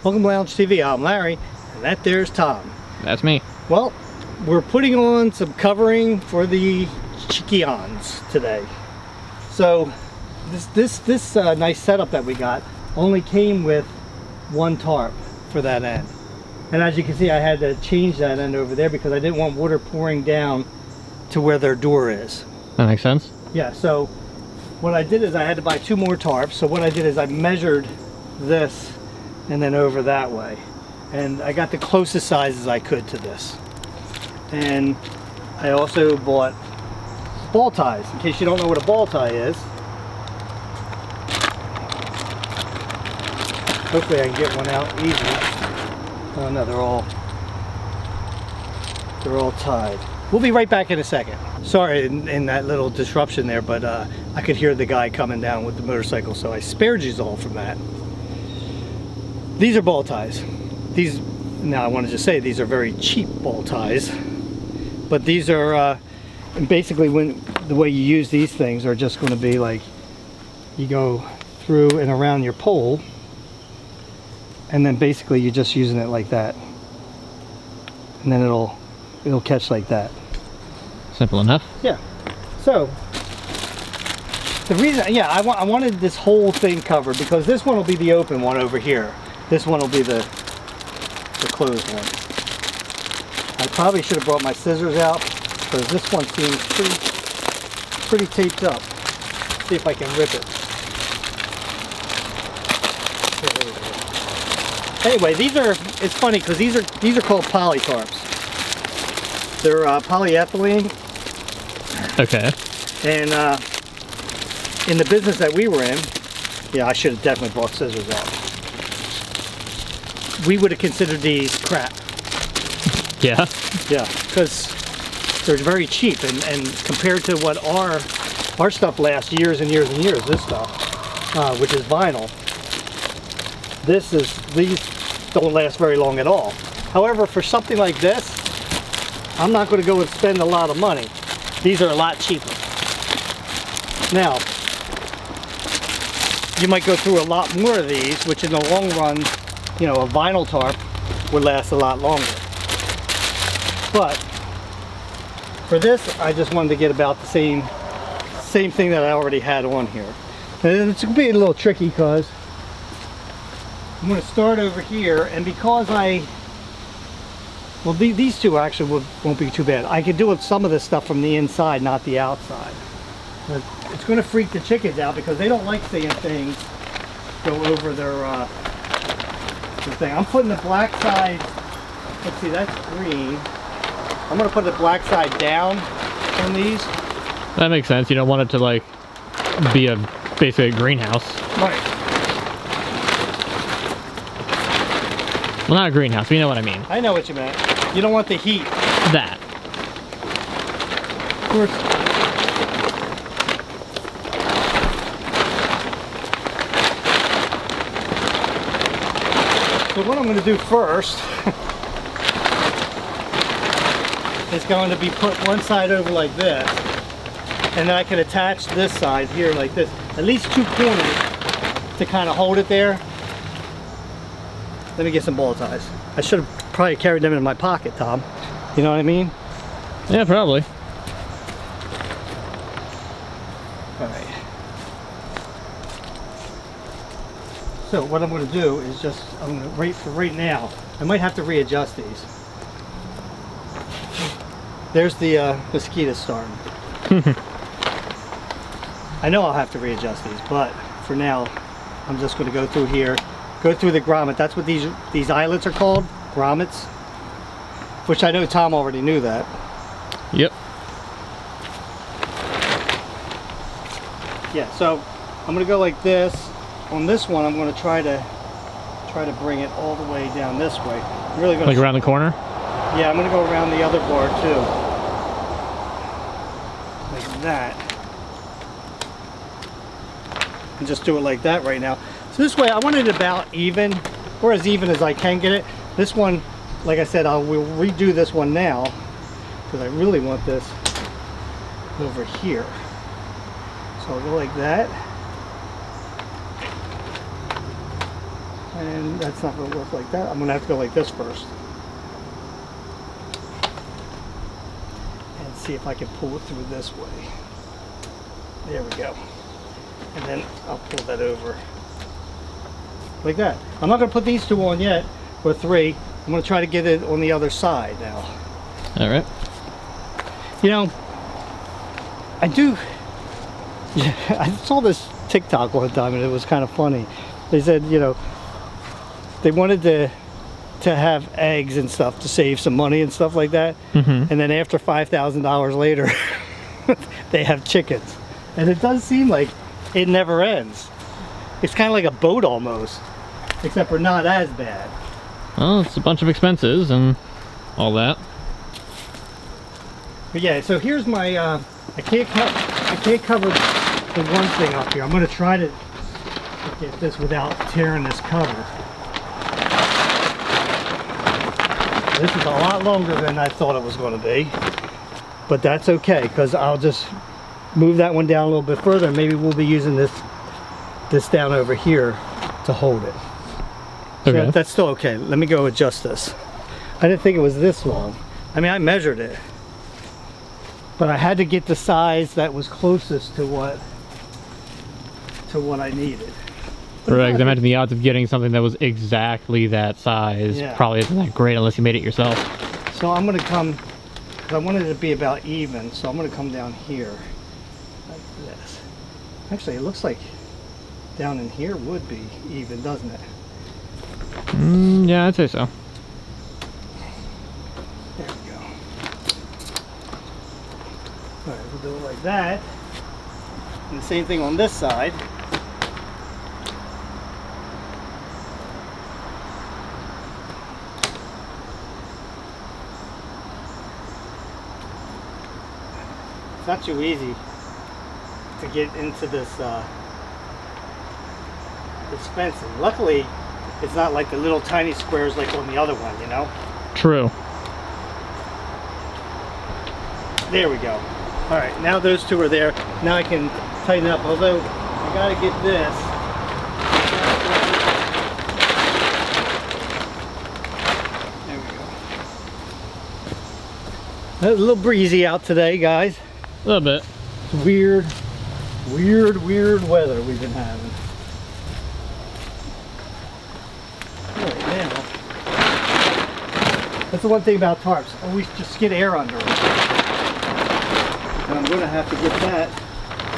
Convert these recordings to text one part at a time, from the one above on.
Welcome to Lounge TV. I'm Larry, and that there's Tom. That's me. Well, we're putting on some covering for the chickens today. So this nice setup that we got only came with one tarp for that end. And as you can see, I had to change that end over there because I didn't want water pouring down to where their door is. That makes sense. Yeah, so what I did is I had to buy 2 more tarps. So what I did is I measured this and then over that way. And I got the closest sizes I could to this. And I also bought ball ties, in case you don't know what a ball tie is. Hopefully I can get one out easy. Oh no, they're all tied. We'll be right back in a second. Sorry in that little disruption there, but I could hear the guy coming down with the motorcycle, so I spared you all from that. These are ball ties. Now I want to just say these are very cheap ball ties, but these are basically the way you use these things are just going to be like you go through and around your pole, and then basically you're just using it like that, and then it'll catch like that. Simple enough. Yeah. So the reason, yeah, I wanted this whole thing covered because this one will be the open one over here. This one will be the closed one. I probably should have brought my scissors out because this one seems pretty taped up. Let's see if I can rip it. Anyway, it's funny because these are called poly tarps. They're polyethylene. Okay. And in the business that we were in, yeah, I should have definitely brought scissors out. We would have considered these crap. Yeah? Yeah, because they're very cheap, and compared to what our stuff lasts years and years and years, this stuff, which is vinyl, these don't last very long at all. However, for something like this, I'm not going to go and spend a lot of money. These are a lot cheaper. Now, you might go through a lot more of these, which in the long run, you know, a vinyl tarp would last a lot longer. But for this, I just wanted to get about the same thing that I already had on here. And it's going to be a little tricky because I'm going to start over here, and because well, these two actually won't be too bad. I can do some of this stuff from the inside, not the outside. But it's going to freak the chickens out because they don't like seeing things go over their thing. I'm putting the black side, let's see, that's green. I'm going to put the black side down on these. That makes sense. You don't want it to like be basically a greenhouse. Right. Well, not a greenhouse, but you know what I mean. I know what you meant. You don't want the heat. That. Of course. So what I'm going to do first is going to be put one side over like this, and then I can attach this side here like this. At least 2 corners to kind of hold it there. Let me get some ball ties. I should have probably carried them in my pocket, Tom. You know what I mean? Yeah, probably. All right. So what I'm going to do is I'm going to, for right now, I might have to readjust these. There's the mosquito starting. I know I'll have to readjust these, but for now, I'm just going to go through here, go through the grommet. That's what these eyelets are called, grommets, which I know Tom already knew that. Yep. Yeah, so I'm going to go like this. On this one, I'm going to try to bring it all the way down this way. I'm really going like around the corner? Yeah, I'm going to go around the other bar too. Like that. And just do it like that right now. So this way, I want it about even, or as even as I can get it. This one, like I said, we'll redo this one now because I really want this over here. So I'll go like that. And that's not going to work like that. I'm going to have to go like this first. And see if I can pull it through this way. There we go. And then I'll pull that over. Like that. I'm not going to put these two on yet, or three. I'm going to try to get it on the other side now. All right. You know, yeah, I saw this TikTok one time and it was kind of funny. They said, you know, they wanted to have eggs and stuff to save some money and stuff like that. And then after $5,000 later, they have chickens. And it does seem like it never ends. It's kind of like a boat almost, except for not as bad. Well, it's a bunch of expenses and all that. But yeah, so here's my, I can't cover the one thing up here. I'm going to try to get this without tearing this cover. This is a lot longer than I thought it was going to be, but that's okay because I'll just move that one down a little bit further and maybe we'll be using this down over here to hold it. Okay. So that's still okay. Let me go adjust this. I didn't think it was this long. I mean, I measured it, but I had to get the size that was closest to what I needed. Right, because I imagine the odds of getting something that was exactly that size probably isn't that great unless you made it yourself. So I'm going to come, because I wanted it to be about even, so I'm going to come down here like this. Actually, it looks like down in here would be even, doesn't it? Yeah, I'd say so. There we go. Alright, we'll do it like that. And the same thing on this side. It's not too easy to get into this this fencing. Luckily, it's not like the little tiny squares like on the other one, you know? True. There we go. All right, now those two are there. Now I can tighten up, although I gotta get this. There we go. A little breezy out today, guys. A little bit. It's weird weather we've been having. Right now, that's the one thing about tarps. Always just get air under them. And I'm going to have to get that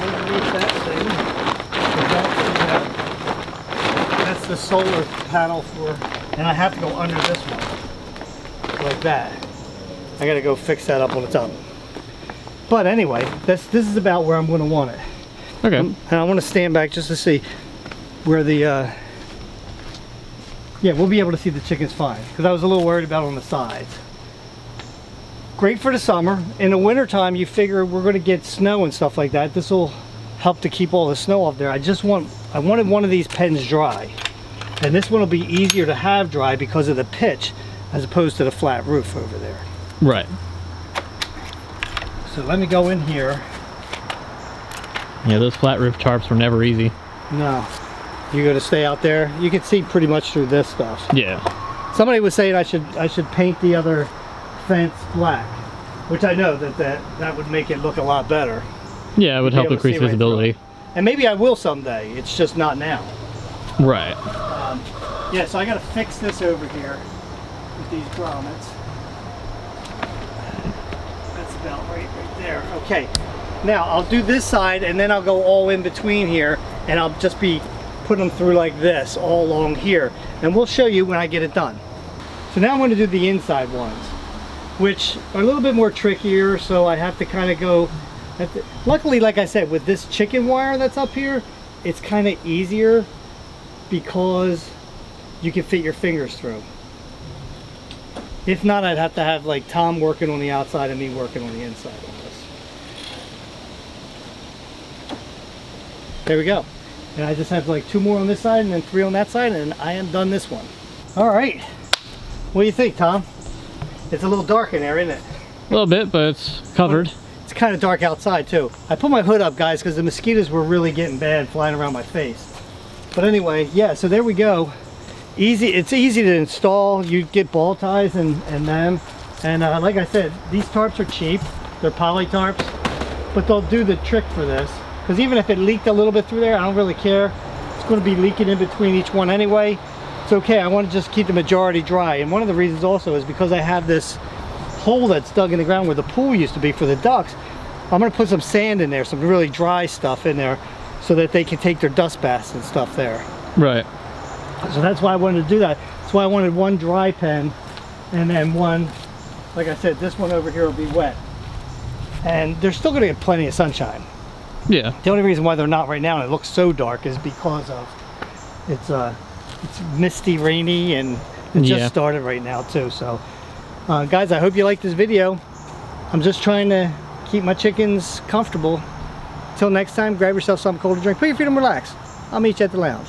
underneath that thing. That's the solar panel for, and I have to go under this one. Like that. I got to go fix that up on the top. But anyway, this is about where I'm going to want it. Okay. And I want to stand back just to see where the, yeah, we'll be able to see the chickens fine. Because I was a little worried about on the sides. Great for the summer. In the winter time, you figure we're going to get snow and stuff like that. This will help to keep all the snow off there. I wanted one of these pens dry. And this one will be easier to have dry because of the pitch as opposed to the flat roof over there. Right. So let me go in here. Yeah, those flat roof tarps were never easy. No. You got to stay out there. You can see pretty much through this stuff. Yeah. Somebody was saying I should paint the other fence black, which I know that would make it look a lot better. Yeah, it would help increase visibility. And maybe I will someday. It's just not now. Right. Yeah, so I got to fix this over here with these grommets. That's about right there. Okay. Now I'll do this side and then I'll go all in between here and I'll just be putting them through like this all along here. And we'll show you when I get it done. So now I'm going to do the inside ones, which are a little bit more trickier, so I have to kind of go. Luckily, like I said, with this chicken wire that's up here, it's kind of easier because you can fit your fingers through. If not, I'd have to have like Tom working on the outside and me working on the inside on this. There we go. And I just have like 2 more on this side and then 3 on that side, and I am done this one. All right. What do you think, Tom? It's a little dark in there, isn't it? A little bit, but it's covered. It's kind of dark outside too. I put my hood up, guys, because the mosquitoes were really getting bad flying around my face. But anyway, yeah, so there we go. It's easy to install. You get ball ties and them. And like I said, these tarps are cheap. They're poly tarps, but they'll do the trick for this. Because even if it leaked a little bit through there, I don't really care. It's going to be leaking in between each one anyway. It's okay. I want to just keep the majority dry. And one of the reasons also is because I have this hole that's dug in the ground where the pool used to be for the ducks. I'm going to put some sand in there, some really dry stuff in there, so that they can take their dust baths and stuff there. Right. So that's why I wanted to do that. That's why I wanted one dry pen, and then one, like I said, this one over here will be wet. And they're still going to get plenty of sunshine. Yeah. The only reason why they're not right now and it looks so dark is because of it's misty, rainy, and it just started right now too. So guys, I hope you like this video. I'm just trying to keep my chickens comfortable. Till next time, grab yourself something cold to drink, put your feet and relax. I'll meet you at the lounge.